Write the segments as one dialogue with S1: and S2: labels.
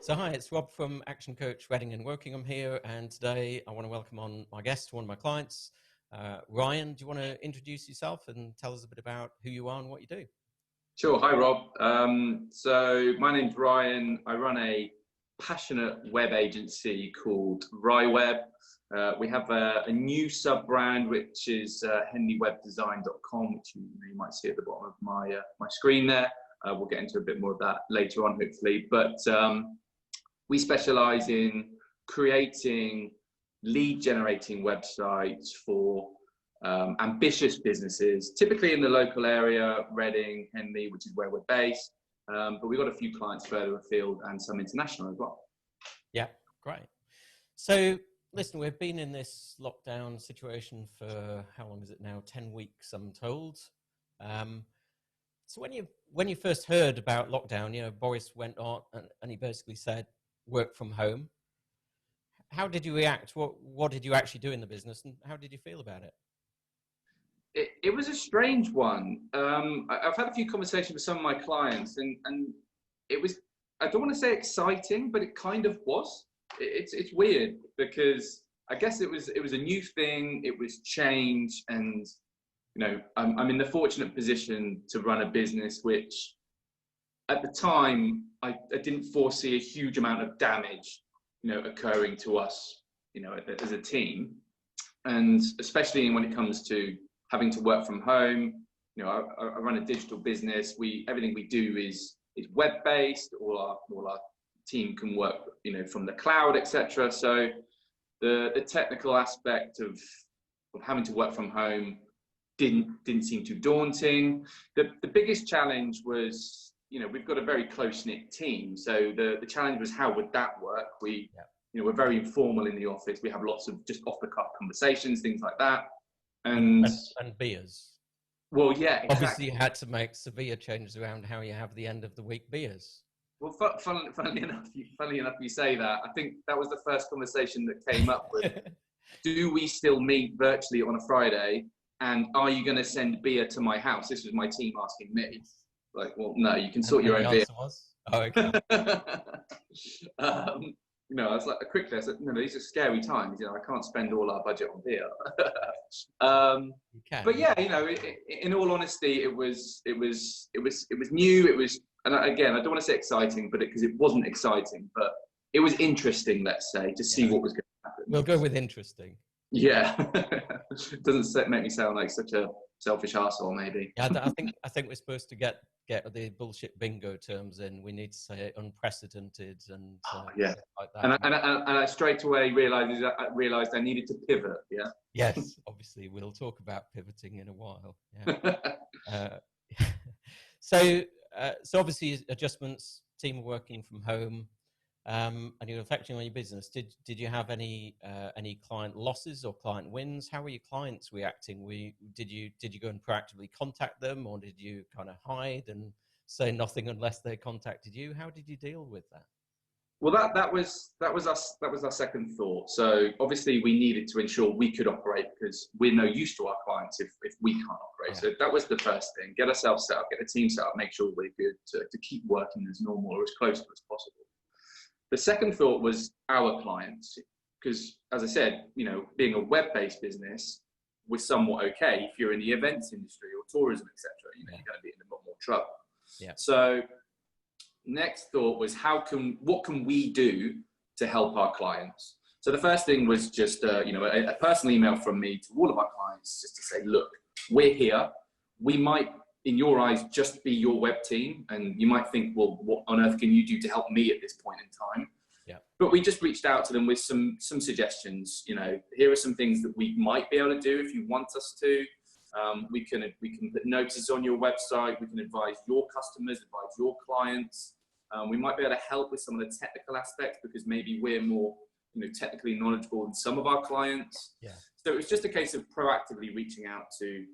S1: So hi, it's Rob from ActionCOACH Reading Wokingham here, and today I want to welcome on my guest, one of my clients, Ryan. Do you want to introduce yourself and tell us a bit about who you are and what you do?
S2: Sure. Hi, Rob. So my name's Ryan. I run a passionate web agency called RyWeb. We have a new sub-brand, which is henleywebdesign.com, which you might see at the bottom of my screen there. We'll get into a bit more of that later on, hopefully. But we specialize in creating lead-generating websites for ambitious businesses, typically in the local area, Reading, Henley, which is where we're based. But we've got a few clients further afield and some international as well.
S1: Yeah, great. So listen, we've been in this lockdown situation for, how long is it now? 10 weeks, I'm told. So when you first heard about lockdown, Boris went on and he basically said, work from home. How did you react? What did you actually do in the business, and how did you feel about it?
S2: It was a strange one. I've had a few conversations with some of my clients, and it was, I don't want to say exciting, but it kind of was. It's weird because I guess it was a new thing. It was change, and I'm in the fortunate position to run a business which, at the time, I didn't foresee a huge amount of damage, occurring to us, as a team, and especially when it comes to having to work from home. I run a digital business. Everything we do is web based. All our team can work, from the cloud, etc. So the technical aspect of having to work from home didn't seem too daunting. The biggest challenge was, we've got a very close-knit team. So the challenge was, how would that work? We're very informal in the office. We have lots of just off-the-cuff conversations, things like that. And
S1: beers.
S2: Well, yeah, exactly.
S1: Obviously you had to make severe changes around how you have the end of the week beers.
S2: Well, funnily enough, you say that. I think that was the first conversation that came up with, do we still meet virtually on a Friday? And are you going to send beer to my house? This was my team asking me. Like, well, no, you can sort your own beer.
S1: Oh, okay.
S2: I was like, quickly, I said, no, these are scary times. I can't spend all our budget on beer. But yeah, in all honesty, it was new. It was, and again, I don't want to say exciting, but because it wasn't exciting, but it was interesting, let's say, to see what was going to happen.
S1: We'll go with interesting.
S2: Yeah. Doesn't make me sound like such a selfish arsehole, maybe.
S1: Yeah, I think we're supposed to get the bullshit bingo terms in. We need to say unprecedented and
S2: yeah,
S1: like that.
S2: And I straight away realized I needed to pivot. Yeah.
S1: Yes, obviously we'll talk about pivoting in a while. Yeah. So obviously adjustments. Team are working from home. And you're affecting on your business. Did you have any client losses or client wins? How were your clients reacting? Did you go and proactively contact them, or did you kind of hide and say nothing unless they contacted you? How did you deal with that?
S2: Well, that was our second thought. So obviously we needed to ensure we could operate, because we're no use to our clients if we can't operate. Yeah. So that was the first thing: get ourselves set up, get the team set up, make sure we're good to keep working as normal or as close to as possible. The second thought was our clients, because, as I said, being a web-based business, we're somewhat okay. If you're in the events industry or tourism, etc., you're going to be in a lot more trouble.
S1: Yeah.
S2: So next thought was, what can we do to help our clients? So the first thing was just a personal email from me to all of our clients, just to say, look, we're here. We might, in your eyes, just be your web team, and you might think, well, what on earth can you do to help me at this point in time?
S1: Yeah.
S2: But we just reached out to them with some suggestions. Here are some things that we might be able to do if you want us to. We can put notices on your website. We can advise your customers, advise your clients. We might be able to help with some of the technical aspects, because maybe we're more technically knowledgeable than some of our clients.
S1: Yeah. So
S2: it was just a case of proactively reaching out to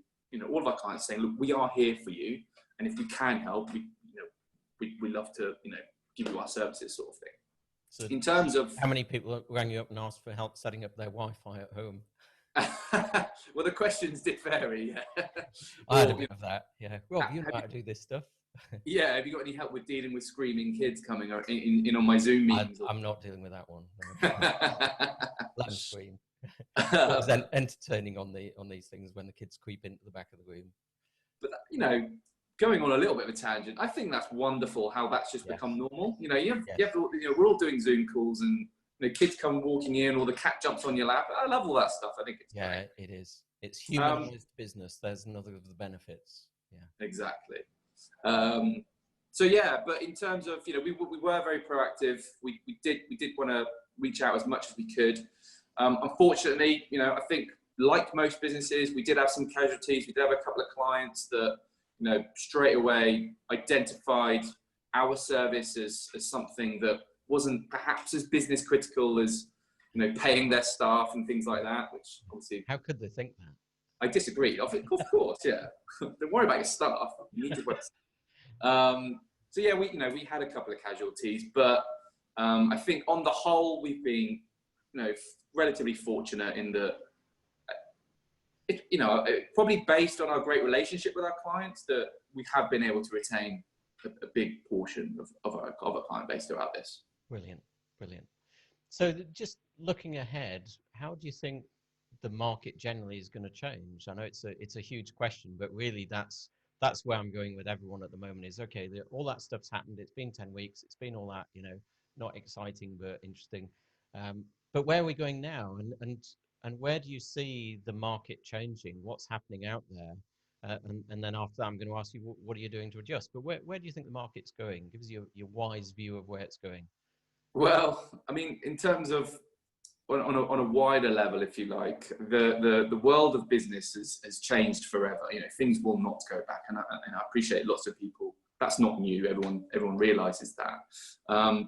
S2: all of our clients, saying, look, we are here for you, and if you can help, we love to give you our services, sort of thing.
S1: So
S2: in terms of
S1: how many people rang you up and asked for help setting up their Wi-Fi at home?
S2: Well, the questions did vary. Yeah.
S1: I had a bit of that. Yeah. Rob, you know how to do this stuff.
S2: Yeah, have you got any help with dealing with screaming kids coming in on my Zoom meetings?
S1: I'm not dealing with that one. No. Let them scream. It was entertaining on these things when the kids creep into the back of the room.
S2: But going on a little bit of a tangent, I think that's wonderful how that's just become normal. You have to, we're all doing Zoom calls, and kids come walking in, or the cat jumps on your lap. I love all that stuff. I think it's great.
S1: It is. It's humanized business. There's another of the benefits. Yeah,
S2: exactly. But in terms of we were very proactive. We did want to reach out as much as we could. Unfortunately, I think like most businesses, we did have some casualties. We did have a couple of clients that straight away identified our service as something that wasn't perhaps as business critical as paying their staff and things like that. Which obviously,
S1: how could they think that?
S2: I disagree. Of course, yeah. Don't worry about your staff. You need to work. We had a couple of casualties, but I think on the whole we've been relatively fortunate in that probably based on our great relationship with our clients, that we have been able to retain a big portion of our client base throughout this.
S1: Brilliant. So just looking ahead, how do you think the market generally is going to change? I know it's a huge question, but really that's where I'm going with everyone at the moment is, okay, all that stuff's happened. It's been 10 weeks. It's been all that, not exciting, but interesting. But where are we going now? And where do you see the market changing? What's happening out there? And then after that, I'm going to ask you, what are you doing to adjust? But where do you think the market's going? Give us your wise view of where it's going.
S2: Well, I mean, in terms of on a wider level, if you like, the world of business has changed forever. Things will not go back, and I appreciate lots of people. That's not new. Everyone realizes that.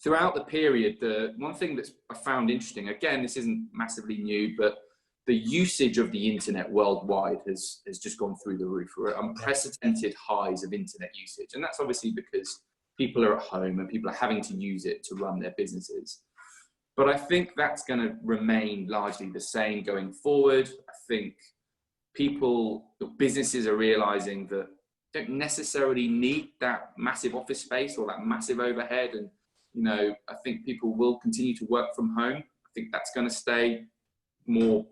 S2: Throughout the period, the one thing that I found interesting, again, this isn't massively new, but the usage of the internet worldwide has just gone through the roof. We're at unprecedented highs of internet usage, and that's obviously because people are at home and people are having to use it to run their businesses. But I think that's going to remain largely the same going forward. I think businesses are realizing that they don't necessarily need that massive office space or that massive overhead. And, I think people will continue to work from home. I think that's going to stay more,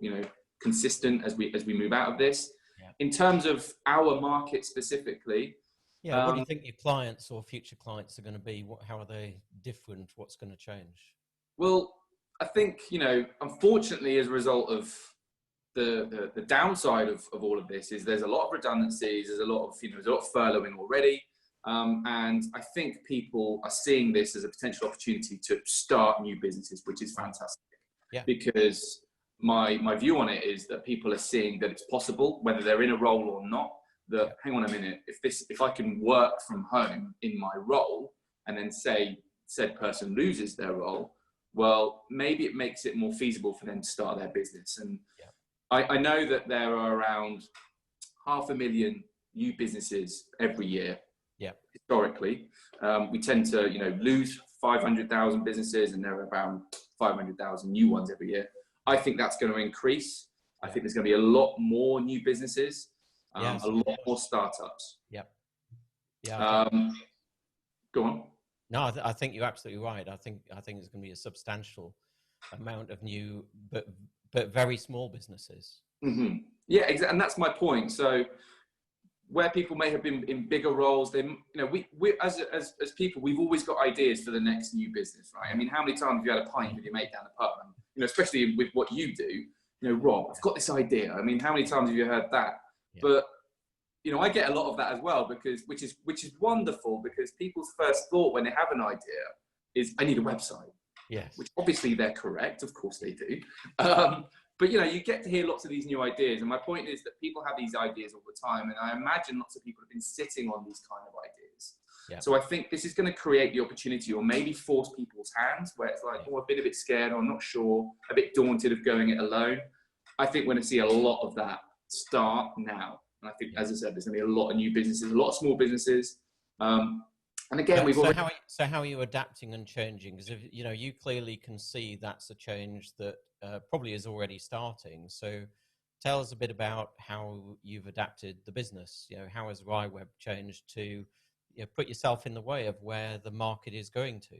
S2: consistent as we move out of this. Yeah. In terms of our market specifically.
S1: Yeah, what do you think your clients or future clients are going to be? How are they different? What's going to change?
S2: Well, I think, unfortunately, as a result of the downside of all of this is there's a lot of redundancies, there's a lot of furloughing already. And I think people are seeing this as a potential opportunity to start new businesses, which is fantastic. Yeah. Because my view on it is that people are seeing that it's possible, whether they're in a role or not, that hang on a minute, if I can work from home in my role and then say said person loses their role, well, maybe it makes it more feasible for them to start their business. And I know that there are around 500,000 new businesses every year. Yeah. Historically, we tend to, lose 500,000 businesses, and there are around 500,000 new ones every year. I think that's going to increase. I think there's going to be a lot more new businesses, a lot more startups.
S1: Yep.
S2: Yeah. Go on.
S1: No, I think you're absolutely right. I think there's going to be a substantial amount of new, but very small businesses.
S2: Mm-hmm. Yeah, exactly, and that's my point. So, where people may have been in bigger roles, we as people, we've always got ideas for the next new business, right? I mean, how many times have you had a pint with your mate down the pub? And, especially with what you do, Rob, I've got this idea. I mean, how many times have you heard that? Yeah. But I get a lot of that as well, because which is wonderful, because people's first thought when they have an idea is, I need a website.
S1: Yes.
S2: Which obviously they're correct, of course they do. But you get to hear lots of these new ideas, and my point is that people have these ideas all the time, and I imagine lots of people have been sitting on these kind of ideas. Yeah. So I think this is going to create the opportunity, or maybe force people's hands, where it's like, I've been a bit scared, or I'm not sure, a bit daunted of going it alone. I think we're going to see a lot of that start now. And I think, as I said, there's going to be a lot of new businesses, a lot of small businesses. And again,
S1: how are you adapting and changing? Because you clearly can see that's a change that probably is already starting. So tell us a bit about how you've adapted the business. How has RyWeb changed to put yourself in the way of where the market is going to?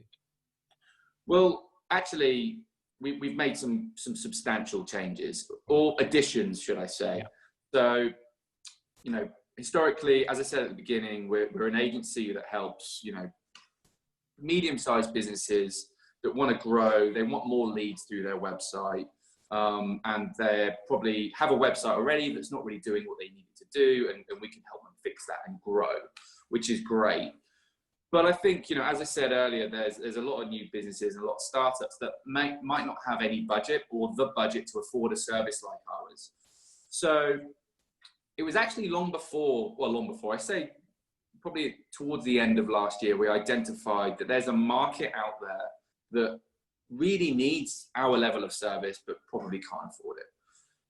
S2: Well, actually, we've made some substantial changes, or additions, should I say.
S1: Yeah.
S2: So, historically, as I said at the beginning, we're an agency that helps, medium-sized businesses that want to grow. They want more leads through their website, and they probably have a website already that's not really doing what they need it to do, and we can help them fix that and grow, which is great. But I think, as I said earlier, there's a lot of new businesses and a lot of startups that might not have any budget or the budget to afford a service like ours. So it was actually long before, I say probably towards the end of last year, we identified that there's a market out there that really needs our level of service, but probably can't afford it.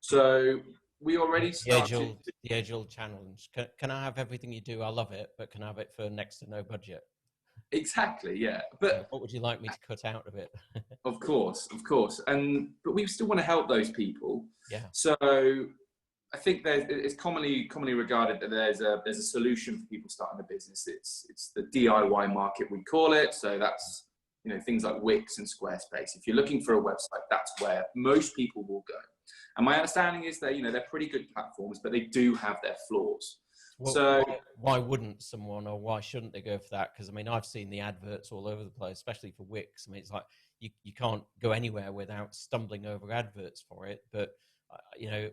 S2: So we already started
S1: the age-old challenge. Can I have everything you do? I love it, but can I have it for next to no budget?
S2: Exactly, yeah. But
S1: what would you like me to cut out of it?
S2: Of course. But we still want to help those people.
S1: Yeah.
S2: So I think it's commonly regarded that there's a solution for people starting a business. It's the DIY market, we call it. So that's things like Wix and Squarespace. If you're looking for a website, that's where most people will go. And my understanding is that they're pretty good platforms, but they do have their flaws.
S1: Well,
S2: so
S1: why wouldn't someone, or why shouldn't they go for that? Because I've seen the adverts all over the place, especially for Wix. It's like you can't go anywhere without stumbling over adverts for it. But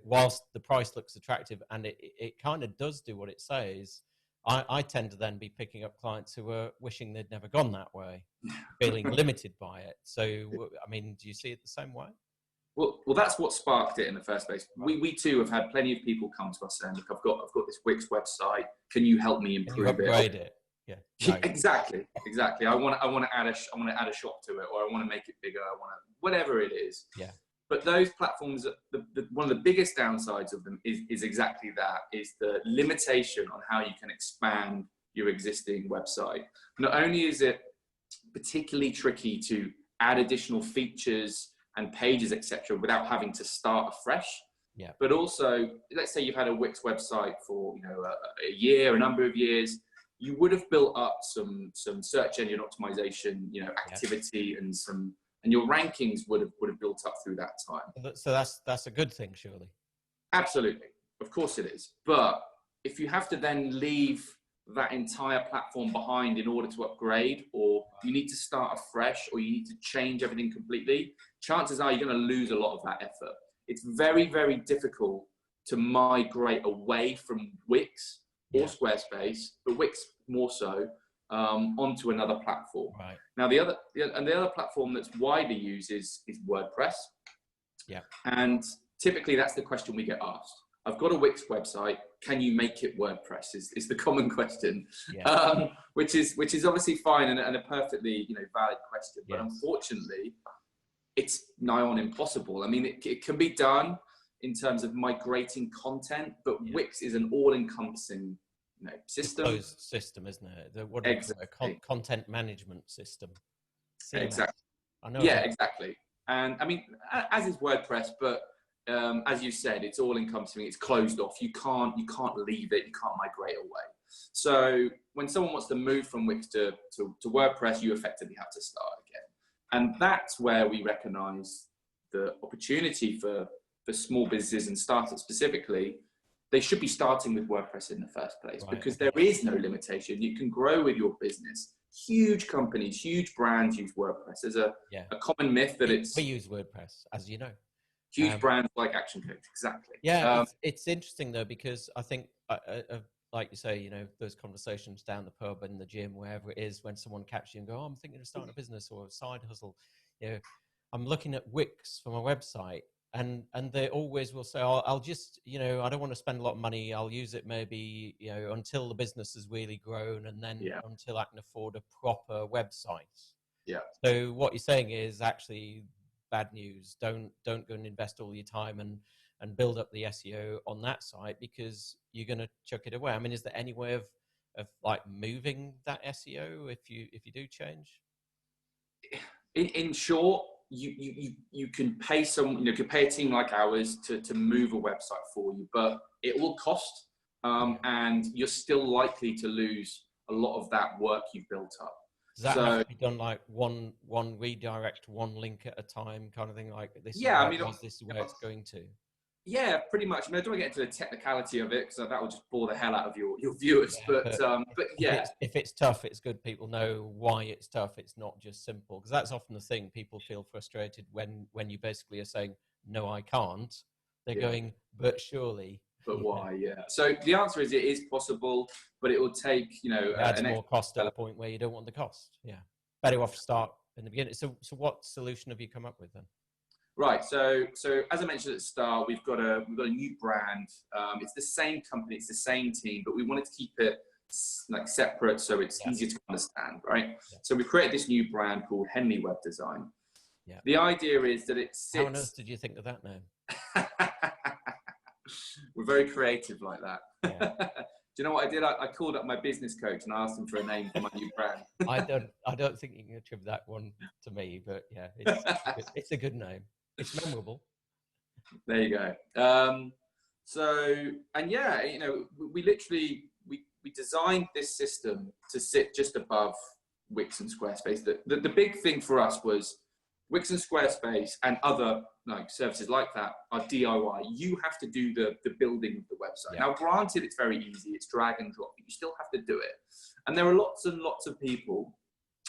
S1: whilst the price looks attractive and it kind of does do what it says, I tend to then be picking up clients who are wishing they'd never gone that way, feeling limited by it. So do you see it the same way?
S2: Well, that's what sparked it in the first place. We too have had plenty of people come to us saying, "Look, I've got this Wix website. Can you help me improve it?"
S1: Upgrade it. Yeah. Right.
S2: Exactly. I want to add a shop to it, or I want to make it bigger. I want to whatever it is.
S1: Yeah.
S2: But those platforms, one of the biggest downsides of them is exactly that: is the limitation on how you can expand your existing website. Not only is it particularly tricky to add additional features and pages, etc., without having to start afresh.
S1: Yeah.
S2: But also, let's say you've had a Wix website for a year, a number of years, you would have built up some search engine optimization, activity, and your rankings would have built up through that time.
S1: So that's a good thing, surely.
S2: Absolutely, of course it is. But if you have to then leave that entire platform behind in order to upgrade, or you need to start afresh, or you need to change everything completely, chances are you're going to lose a lot of that effort. It's very, very difficult to migrate away from Wix or Squarespace, but Wix more so, onto another platform.
S1: Right.
S2: Now, the other platform that's widely used is WordPress. Yeah. And typically that's the question we get asked. I've got a Wix website. Can you make it WordPress? Is the common question, which is obviously fine and a perfectly valid question. But unfortunately, it's nigh on impossible. It can be done in terms of migrating content, but Wix is an all-encompassing system.
S1: Closed system, isn't it? What exactly. Content management system. CMS.
S2: Exactly.
S1: I know.
S2: Yeah, exactly. And as is WordPress, but as you said, it's all encompassing. It's closed off. You can't leave it. You can't migrate away. So when someone wants to move from Wix to WordPress, you effectively have to start again. And that's where we recognize the opportunity for small businesses and startups specifically. They should be starting with WordPress in the first place, because there is no limitation. You can grow with your business. Huge companies, huge brands use WordPress. There's a common myth that
S1: we use WordPress, as you know.
S2: Huge brands like ActionCOACH, exactly.
S1: Yeah, it's interesting though, because I think, like you say, those conversations down the pub and the gym, wherever it is, when someone catches you and go, "Oh, I'm thinking of starting a business or a side hustle," I'm looking at Wix for my website, and they always will say, I'll just, I don't want to spend a lot of money. I'll use it maybe, until the business has really grown, and then until I can afford a proper website. Yeah. So what you're saying is actually bad news. Don't go and invest all your time and build up the SEO on that site, because you're going to chuck it away. Is there any way of like moving that SEO if you do change?
S2: In short, you can pay could pay a team like ours to move a website for you, but it will cost, and you're still likely to lose a lot of that work you've built up.
S1: Does that have to be done like one redirect, one link at a time kind of thing? Like this is
S2: yeah,
S1: where it was, this is where it's going to.
S2: Yeah, pretty much. I mean, I don't want to get into the technicality of it, because that will just bore the hell out of your viewers. Yeah, but yeah,
S1: if it's tough, it's good people know why it's tough. It's not just simple, because that's often the thing. People feel frustrated when you basically are saying, no, I can't. They're going, but surely.
S2: But why? Yeah. So the answer is, it is possible, but it will take,
S1: it adds more cost at a point where you don't want the cost. Yeah. Better off to start in the beginning. So what solution have you come up with then?
S2: Right. So as I mentioned at the start, we've got a new brand. It's the same company, it's the same team, but we wanted to keep it like separate, so it's easier to understand, right? Yeah. So we created this new brand called Henley Web Design. Yeah. The idea is that it sits.
S1: How on earth did you think of that name?
S2: We're very creative like that. Yeah. Do you know what I did? I called up my business coach and I asked him for a name for my new brand.
S1: I don't think you can attribute that one to me, but yeah, it's a good name. It's memorable.
S2: There you go. We literally designed this system to sit just above Wix and Squarespace. The big thing for us was Wix and Squarespace and other services like that are DIY. You have to do the building of the website. Yeah. Now, granted, it's very easy. It's drag and drop. But you still have to do it. And there are lots and lots of people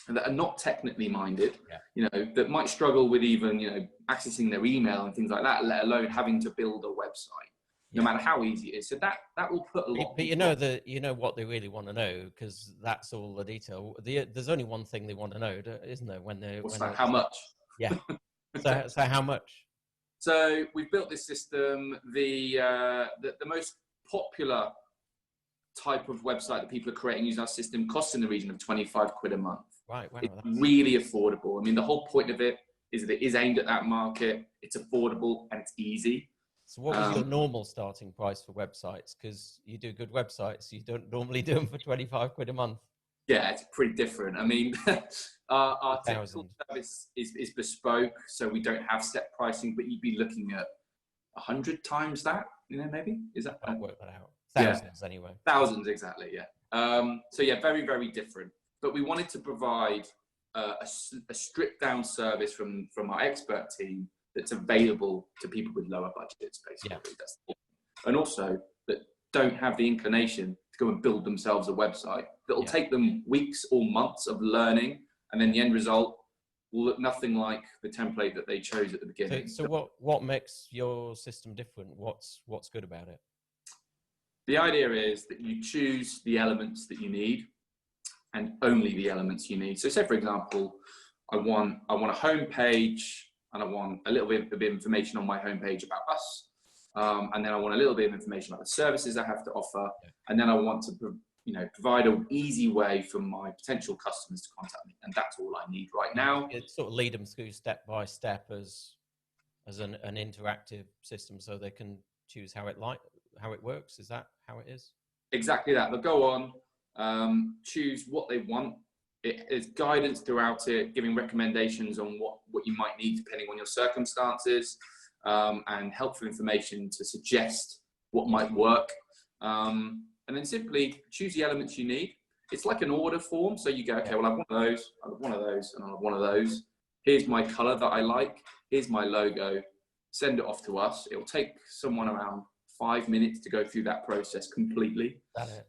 S2: that are not technically minded, that might struggle with even, accessing their email and things like that, let alone having to build a website, no matter how easy it is. So that will put a lot.
S1: But you know what they really want to know, because that's all the detail. There's only one thing they want to know, isn't there?
S2: How much?
S1: Yeah. So how much?
S2: So we've built this system. The most popular type of website that people are creating using our system costs in the region of 25 quid a month.
S1: Right. Wow,
S2: it's really affordable. I mean, the whole point of it is that it is aimed at that market. It's affordable and it's easy.
S1: So what was your normal starting price for websites? Because you do good websites. You don't normally do them for 25 quid a month.
S2: Yeah, it's pretty different. I mean, our technical service is bespoke, so we don't have set pricing, but you'd be looking at 100 times that, maybe? Is that?
S1: I'll work that out. Thousands anyway.
S2: Thousands, exactly, yeah. So yeah, very, very different. But we wanted to provide a stripped down service from our expert team that's available to people with lower budgets, basically. Yeah. That's the point. And also that don't have the inclination to go and build themselves a website. That'll take them weeks or months of learning, and then the end result will look nothing like the template that they chose at the beginning.
S1: So what makes your system different? What's good about it?
S2: The idea is that you choose the elements that you need, and only the elements you need. So say, for example, I want a home page, and I want a little bit of information on my homepage about us. And then I want a little bit of information about the services I have to offer. And then I want to provide an easy way for my potential customers to contact me. And that's all I need right now.
S1: It sort of lead them through step by step as an interactive system, so they can choose how it works. Is that how it is?
S2: Exactly that. They'll go on, choose what they want. It is guidance throughout it, giving recommendations on what you might need depending on your circumstances, and helpful information to suggest what might work. And then simply choose the elements you need. It's like an order form. So you go, okay, well, I want those, I want one of those, and I want one of those. Here's my color that I like. Here's my logo. Send it off to us. It'll take someone around 5 minutes to go through that process completely.
S1: That's it.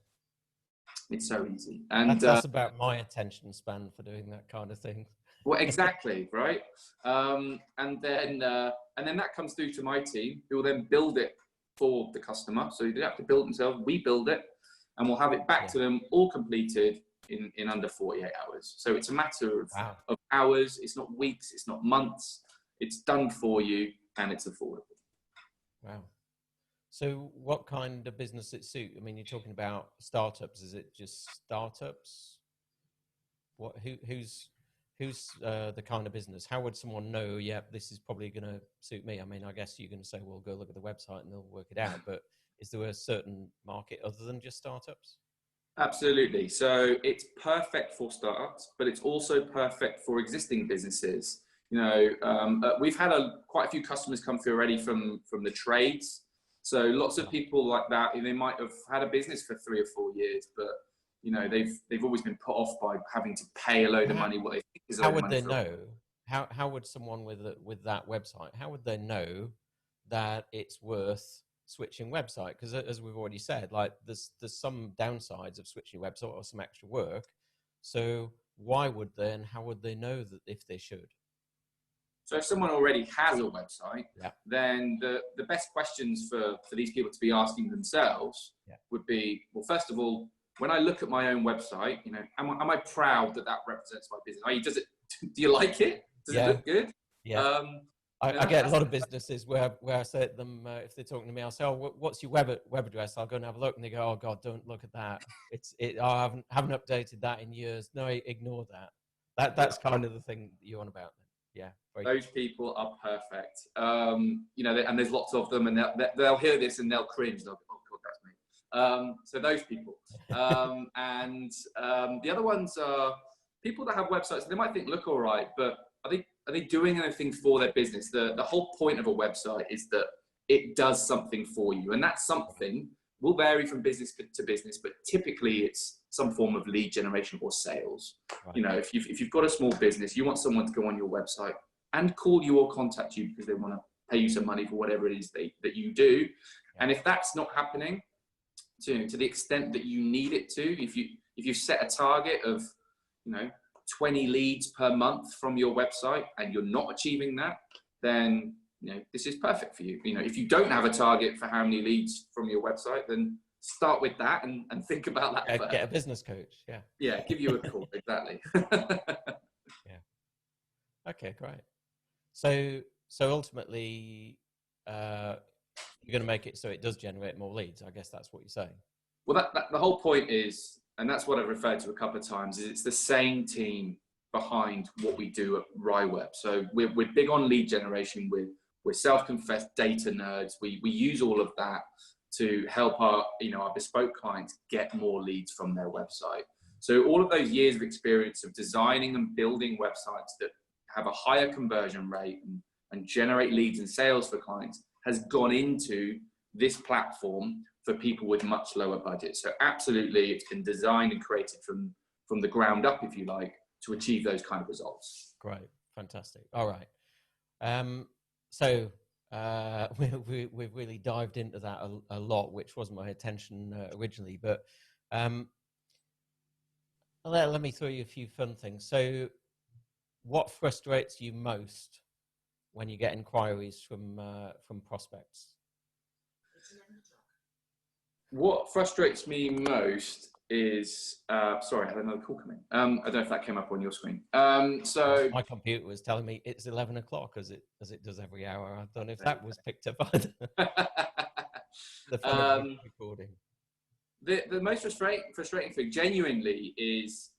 S2: It's so easy. And
S1: that's about my attention span for doing that kind of thing.
S2: Well, exactly, right? And then that comes through to my team, who will then build it for the customer. So they have to build themselves. We build it, and we'll have it back to them all completed in under 48 hours. So it's a matter of hours. It's not weeks. It's not months. It's done for you, and it's affordable.
S1: Wow. So what kind of business it suit? I mean, you're talking about startups. Is it just startups? Who's the kind of business? How would someone know, yeah, this is probably going to suit me? I mean, I guess you're going to say, well, go look at the website and they'll work it out. But is there a certain market other than just startups?
S2: Absolutely. So it's perfect for startups, but it's also perfect for existing businesses. We've had quite a few customers come through already from the trades. So lots of people like that, they might have had a business for 3 or 4 years, but they've always been put off by having to pay a load of money. What they think is a load of money.
S1: How would they know? How would someone with that website, how would they know that it's worth switching website? Because as we've already said, like there's some downsides of switching website or some extra work. So why would they, and how would they know that if they should?
S2: So if someone already has a website, then the best questions for these people to be asking themselves would be, well, first of all, when I look at my own website, am I proud that represents my business? Do you like it? Does it look good?
S1: Yeah. I get a lot of businesses where I say to them, if they're talking to me, I'll say, "Oh, what's your web address?" I'll go and have a look, and they go, "Oh God, don't look at that. I haven't updated that in years." No, ignore that. That's kind of the thing that you're on about. Yeah.
S2: Those people are perfect. And there's lots of them, and they'll hear this and they'll cringe. They'll go, "Oh God, that's me." So those people, and the other ones are people that have websites. They might think look all right, but are they doing anything for their business? The whole point of a website is that it does something for you, and that something will vary from business to business, but typically it's some form of lead generation or sales. Right. If you've got a small business, you want someone to go on your website and call you or contact you because they want to pay you some money for whatever it is that you do. Yeah. And if that's not happening to the extent that you need it to, if you set a target of 20 leads per month from your website and you're not achieving that, then this is perfect for you. If you don't have a target for how many leads from your website, then start with that and think about that.
S1: Get a business coach.
S2: Yeah, give you a call. Exactly.
S1: Yeah. Okay, great. So ultimately, you're going to make it so it does generate more leads. I guess that's what you're saying.
S2: Well, the whole point is, and that's what I've referred to a couple of times, is it's the same team behind what we do at RyWeb. So we're big on lead generation. We're self-confessed data nerds. We use all of that to help our bespoke clients get more leads from their website. So all of those years of experience of designing and building websites that have a higher conversion rate and generate leads and sales for clients has gone into this platform for people with much lower budgets. So absolutely, it's been designed and created from the ground up, if you like, to achieve those kind of results.
S1: Great, fantastic. All right. So we've really dived into that a lot, which wasn't my intention originally. But let me throw you a few fun things. So, what frustrates you most when you get inquiries from prospects?
S2: What frustrates me most is, sorry, I had another call coming. I don't know if that came up on your screen. So
S1: my computer was telling me it's 11 o'clock as it does every hour. I don't know if that was picked up by the fun of recording.
S2: The most frustrating thing, genuinely, is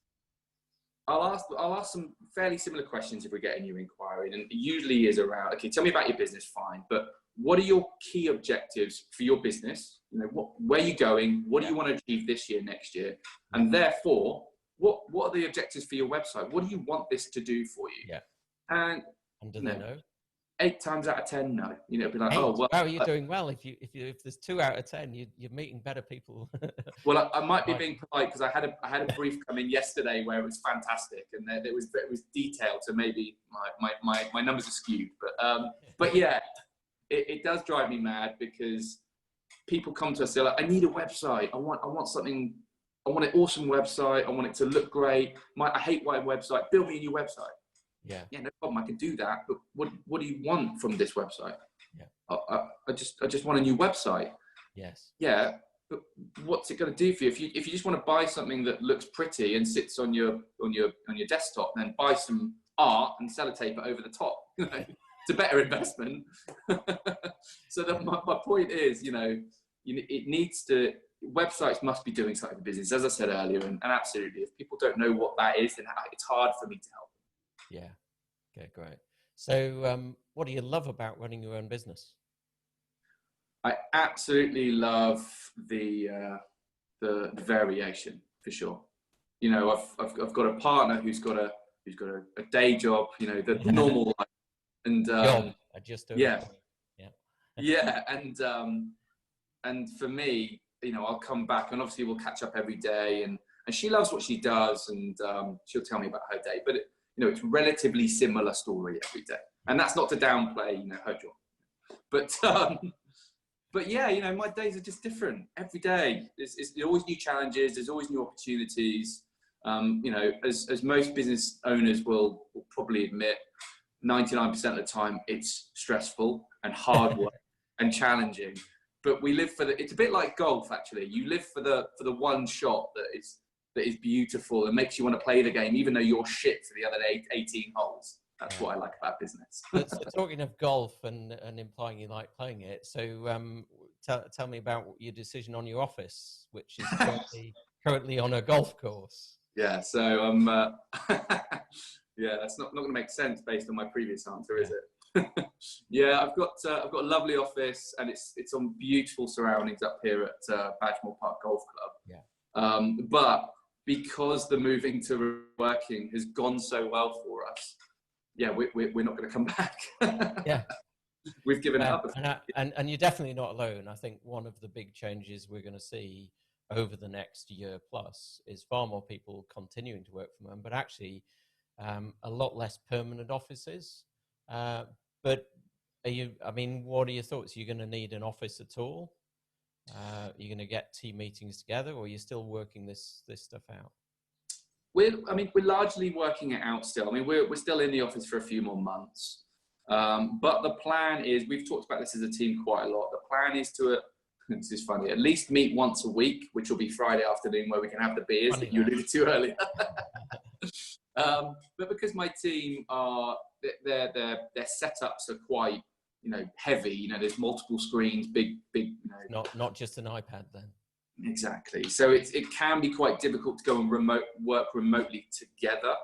S2: I'll ask some fairly similar questions if we get a new inquiry, and it usually is around, okay, tell me about your business, fine, but what are your key objectives for your business? Where are you going? What do you want to achieve this year, next year? And therefore, what are the objectives for your website? What do you want this to do for you?
S1: Yeah.
S2: And
S1: do they know?
S2: 8 times out of 10, no. Be like,
S1: oh well. How are you doing well? If there's 2 out of 10, you're meeting better people.
S2: Well, I might be being polite because I had a brief come in yesterday where it was fantastic, and it was detailed, so maybe my numbers are skewed. But yeah, it does drive me mad because people come to us, they're like, I need a website. I want something. I want an awesome website. I want it to look great. I hate my website. Build me a new website. Yeah, no problem. I can do that. But what do you want from this website? Yeah, I just want a new website.
S1: Yes.
S2: Yeah, but what's it going to do for you? If you just want to buy something that looks pretty and sits on your desktop, then buy some art and sellotape it over the top. It's a better investment. So my point is, it needs to. Websites must be doing something for business, as I said earlier, and absolutely, if people don't know what that is, then it's hard for me to help.
S1: Yeah. Okay, great. So what do you love about running your own business?
S2: I absolutely love the variation, for sure. I've got a partner who's got a who's got a day job, you know, the normal life. And
S1: I just don't.
S2: yeah, yeah, and for me, you know, I'll come back and obviously we'll catch up every day, and she loves what she does, and she'll tell me about her day, but you know, it's relatively similar story every day, and that's not to downplay, you know, her job, but yeah, you know, my days are just different every day. There's always new challenges, there's always new opportunities. You know, as most business owners will probably admit, 99% of the time it's stressful and hard work and challenging. But we live for it's a bit like golf, actually. You live for the one shot that is beautiful and makes you want to play the game, even though you're shit for the other 18 holes. That's what I like about business.
S1: So talking of golf and implying you like playing it, so tell me about your decision on your office, which is currently on a golf course.
S2: Yeah, so yeah, that's not going to make sense based on my previous answer, is it? Yeah, I've got a lovely office, and it's on beautiful surroundings up here at Badgemore Park Golf Club.
S1: Yeah.
S2: But because the moving to working has gone so well for us, yeah, we're not going to come back.
S1: Yeah.
S2: We've given it up.
S1: And you're definitely not alone. I think one of the big changes we're going to see over the next year plus is far more people continuing to work from home, but actually a lot less permanent offices. But what are your thoughts? Are you going to need an office at all? Are you going to get team meetings together, or are you still working this stuff out?
S2: We're largely working it out still. I mean, we're still in the office for a few more months. But the plan is, we've talked about this as a team quite a lot. The plan is to, this is funny, at least meet once a week, which will be Friday afternoon, where we can have the beers that you alluded to earlier. But because my team their setups are quite, you know, heavy. You know, there's multiple screens, big. You know,
S1: not just an iPad then.
S2: Exactly. So it can be quite difficult to go and work remotely together.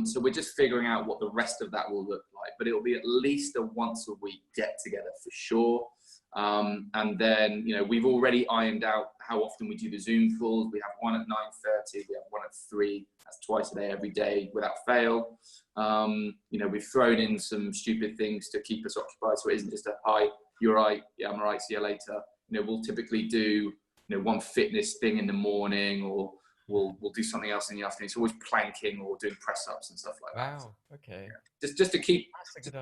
S2: So we're just figuring out what the rest of that will look like. But it'll be at least a once a week get together for sure. And then, you know, we've already ironed out how often we do the Zoom calls. We have one at 9:30, we have one at 3. That's twice a day, every day, without fail. You know, we've thrown in some stupid things to keep us occupied, so it isn't just a hi, you're right, yeah, I'm all right, see you later. You know, we'll typically do, you know, one fitness thing in the morning, or we'll do something else in the afternoon. It's always planking or doing press ups and stuff like that.
S1: Wow. Okay.
S2: Yeah. Just to keep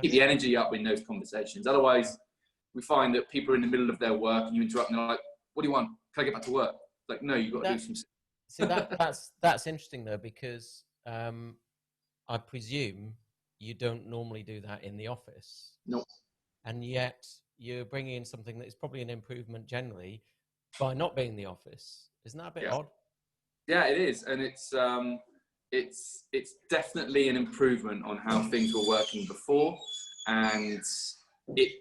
S2: the energy up in those conversations. Otherwise, we find that people are in the middle of their work and you interrupt and they're like, what do you want? Can I get back to work? Like, no, you've got to do some.
S1: See, that's interesting though, because I presume you don't normally do that in the office.
S2: Nope.
S1: And yet you're bringing in something that is probably an improvement generally by not being in the office. Isn't that a bit odd? Yeah,
S2: it is. And it's definitely an improvement on how things were working before. And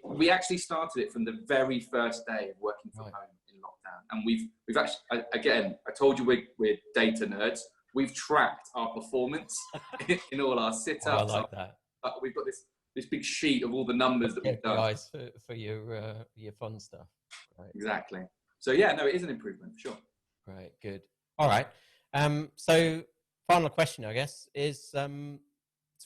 S2: we actually started it from the very first day of working from home in lockdown. And we've actually, again, I told you we're data nerds. We've tracked our performance in all our sit-ups.
S1: I like that.
S2: We've got this big sheet of all the numbers that we've done.
S1: Guys, for your fun stuff. Right.
S2: Exactly. So yeah, no, it is an improvement for sure.
S1: Right. Good. All right. So final question, I guess, is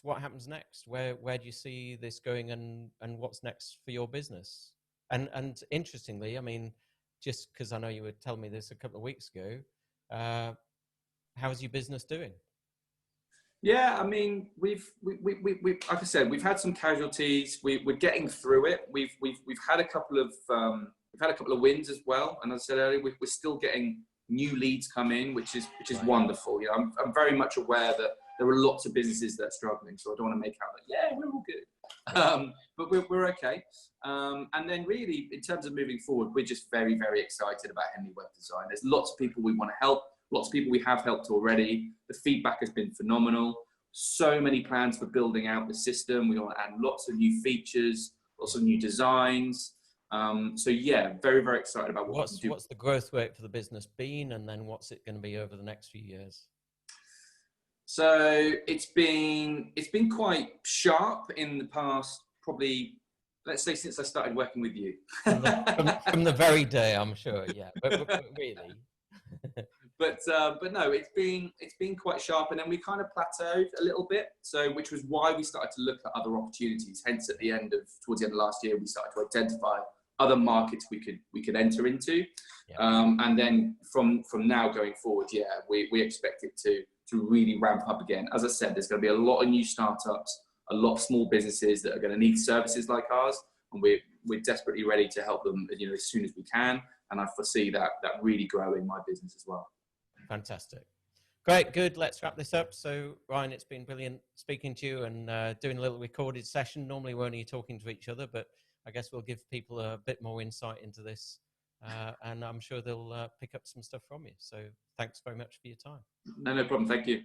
S1: what happens next? Where do you see this going, and what's next for your business? And interestingly, I mean, just because I know you were telling me this a couple of weeks ago, how's your business doing?
S2: Yeah, I mean, we've like I said, we've had some casualties. We're getting through it. We've had a couple of wins as well. And as I said earlier, we're still getting new leads come in, which is wonderful. You know, I'm very much aware that there are lots of businesses that are struggling, so I don't want to make out like, yeah, we're all good. But we're okay. And then really, in terms of moving forward, we're just very, very excited about Henley Web Design. There's lots of people we want to help, lots of people we have helped already. The feedback has been phenomenal. So many plans for building out the system. We want to add lots of new features, lots of new designs. So yeah, very, very excited about what we can do.
S1: What's the growth rate for the business been, and then what's it going to be over the next few years?
S2: So it's been quite sharp in the past, probably, let's say, since I started working with you.
S1: From the very day, I'm sure, yeah. But really.
S3: But no, it's been quite sharp, and then we kind of plateaued a little bit. So, which was why we started to look at other opportunities. Hence, towards the end of last year, we started to identify other markets we could enter into.
S1: Yeah.
S3: And then from now going forward, we expect it to really ramp up again. As I said, there's going to be a lot of new startups, a lot of small businesses that are going to need services like ours, and we're desperately ready to help them, as soon as we can. And I foresee that really growing my business as well.
S1: Fantastic. Great, good. Let's wrap this up. So, Ryan, it's been brilliant speaking to you and doing a little recorded session. Normally, we're only talking to each other, but I guess we'll give people a bit more insight into this, and I'm sure they'll pick up some stuff from you. So, thanks very much for your time.
S3: No problem. Thank you.